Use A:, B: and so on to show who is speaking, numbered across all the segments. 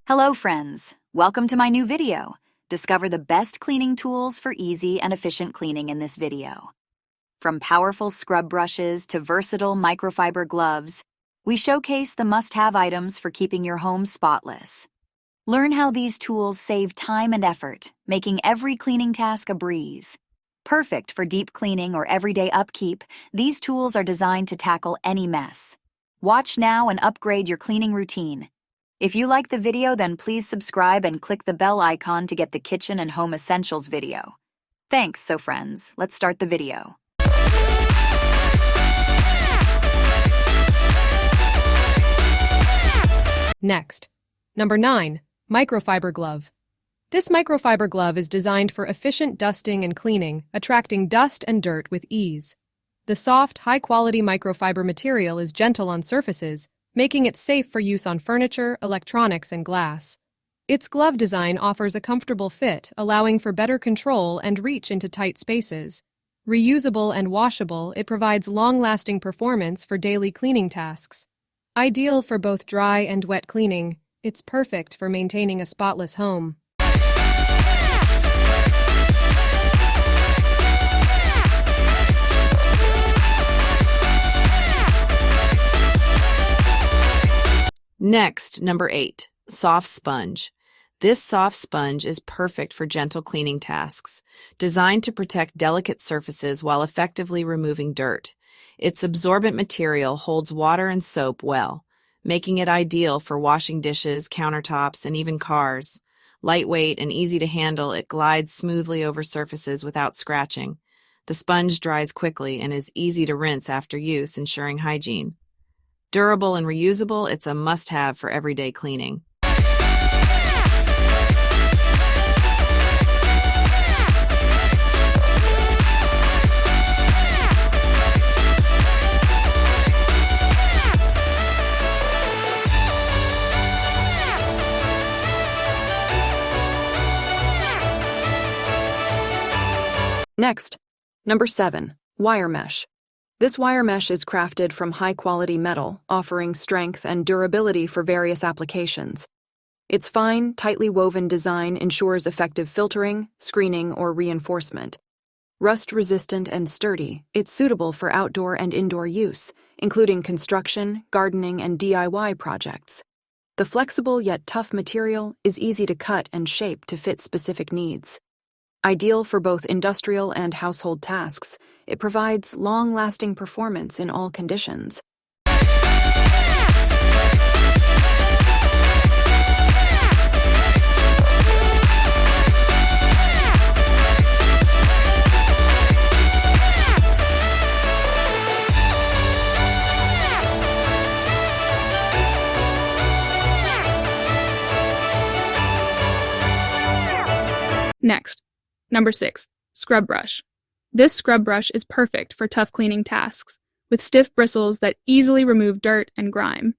A: Hello friends, welcome to my new video. Discover the best cleaning tools for easy and efficient cleaning in this video. From powerful scrub brushes to versatile microfiber gloves, we showcase the must-have items for keeping your home spotless. Learn how these tools save time and effort, making every cleaning task a breeze. Perfect for deep cleaning or everyday upkeep, these tools are designed to tackle any mess. Watch now and upgrade your cleaning routine. If you like the video, then please subscribe and click the bell icon to get the kitchen and home essentials video. Thanks, so friends, let's start the video.
B: Next, number 9, microfiber glove. This microfiber glove is designed for efficient dusting and cleaning, attracting dust and dirt with ease. The soft, high-quality microfiber material is gentle on surfaces, making it safe for use on furniture, electronics, and glass. Its glove design offers a comfortable fit, allowing for better control and reach into tight spaces. Reusable and washable, it provides long-lasting performance for daily cleaning tasks. Ideal for both dry and wet cleaning, it's perfect for maintaining a spotless home.
C: Next, number 8, soft sponge. This soft sponge is perfect for gentle cleaning tasks, designed to protect delicate surfaces while effectively removing dirt. Its absorbent material holds water and soap well, making it ideal for washing dishes, countertops, and even cars. Lightweight and easy to handle, it glides smoothly over surfaces without scratching. The sponge dries quickly and is easy to rinse after use, ensuring hygiene. Durable and reusable, it's a must-have for everyday cleaning.
D: Next, number 7, wire mesh. This wire mesh is crafted from high-quality metal, offering strength and durability for various applications. Its fine, tightly woven design ensures effective filtering, screening, or reinforcement. Rust-resistant and sturdy, it's suitable for outdoor and indoor use, including construction, gardening, and DIY projects. The flexible yet tough material is easy to cut and shape to fit specific needs. Ideal for both industrial and household tasks, it provides long-lasting performance in all conditions.
E: Next, number 6, scrub brush. This scrub brush is perfect for tough cleaning tasks, with stiff bristles that easily remove dirt and grime.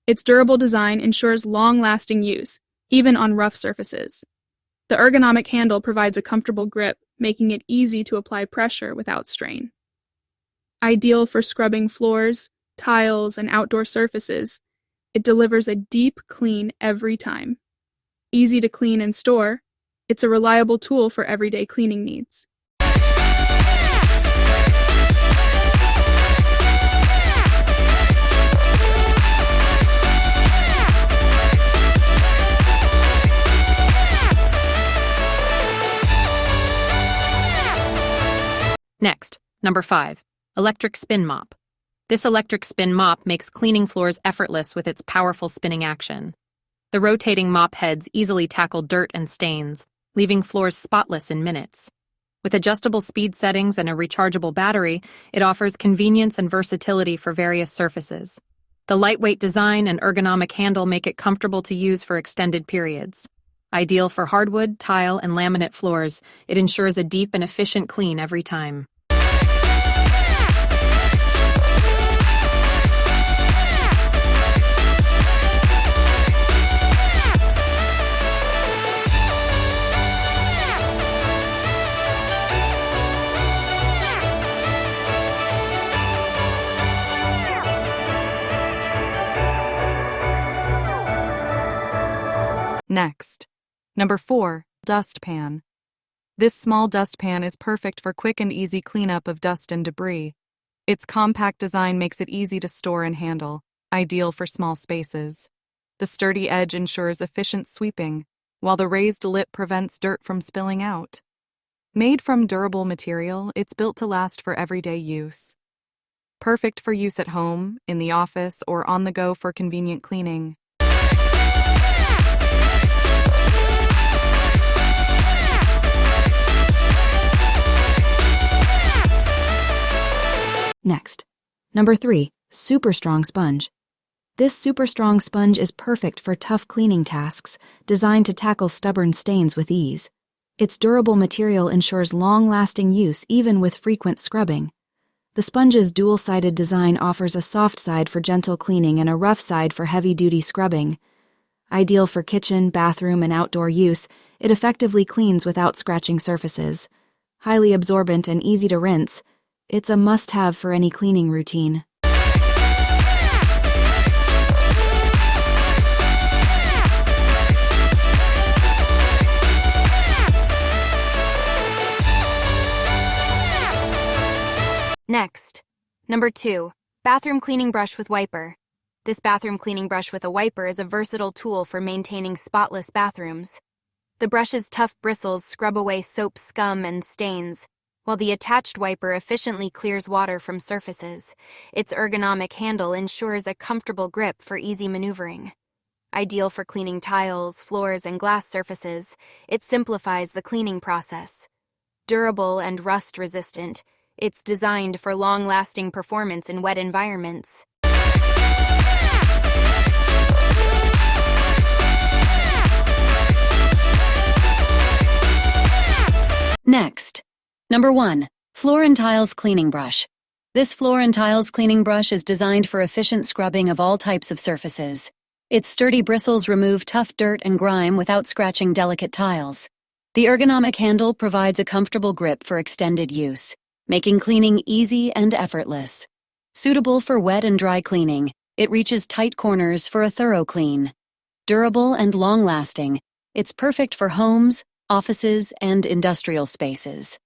E: Its durable design ensures long-lasting use, even on rough surfaces. The ergonomic handle provides a comfortable grip, making it easy to apply pressure without strain. Ideal for scrubbing floors, tiles, and outdoor surfaces, it delivers a deep clean every time. Easy to clean and store, it's a reliable tool for everyday cleaning needs.
C: Next, number 5, electric spin mop. This electric spin mop makes cleaning floors effortless with its powerful spinning action. The rotating mop heads easily tackle dirt and stains, leaving floors spotless in minutes. With adjustable speed settings and a rechargeable battery, it offers convenience and versatility for various surfaces. The lightweight design and ergonomic handle make it comfortable to use for extended periods. Ideal for hardwood, tile, and laminate floors, it ensures a deep and efficient clean every time.
F: Next, number 4, dustpan. This small dustpan is perfect for quick and easy cleanup of dust and debris. Its compact design makes it easy to store and handle, ideal for small spaces. The sturdy edge ensures efficient sweeping, while the raised lip prevents dirt from spilling out. Made from durable material, it's built to last for everyday use. Perfect for use at home, in the office, or on the go for convenient cleaning.
A: Next, number 3, super strong sponge. This super strong sponge is perfect for tough cleaning tasks, designed to tackle stubborn stains with ease. Its durable material ensures long-lasting use even with frequent scrubbing. The sponge's dual-sided design offers a soft side for gentle cleaning and a rough side for heavy-duty scrubbing. Ideal for kitchen, bathroom, and outdoor use, it effectively cleans without scratching surfaces. Highly absorbent and easy to rinse, it's a must-have for any cleaning routine.
G: Next, number 2, bathroom cleaning brush with wiper. This bathroom cleaning brush with a wiper is a versatile tool for maintaining spotless bathrooms. The brush's tough bristles scrub away soap, scum, and stains, while the attached wiper efficiently clears water from surfaces. Its ergonomic handle ensures a comfortable grip for easy maneuvering. Ideal for cleaning tiles, floors, and glass surfaces, it simplifies the cleaning process. Durable and rust-resistant, it's designed for long-lasting performance in wet environments.
A: Next, number 1, floor and tiles cleaning brush. This floor and tiles cleaning brush is designed for efficient scrubbing of all types of surfaces. Its sturdy bristles remove tough dirt and grime without scratching delicate tiles. The ergonomic handle provides a comfortable grip for extended use, making cleaning easy and effortless. Suitable for wet and dry cleaning, it reaches tight corners for a thorough clean. Durable and long-lasting, it's perfect for homes, offices, and industrial spaces.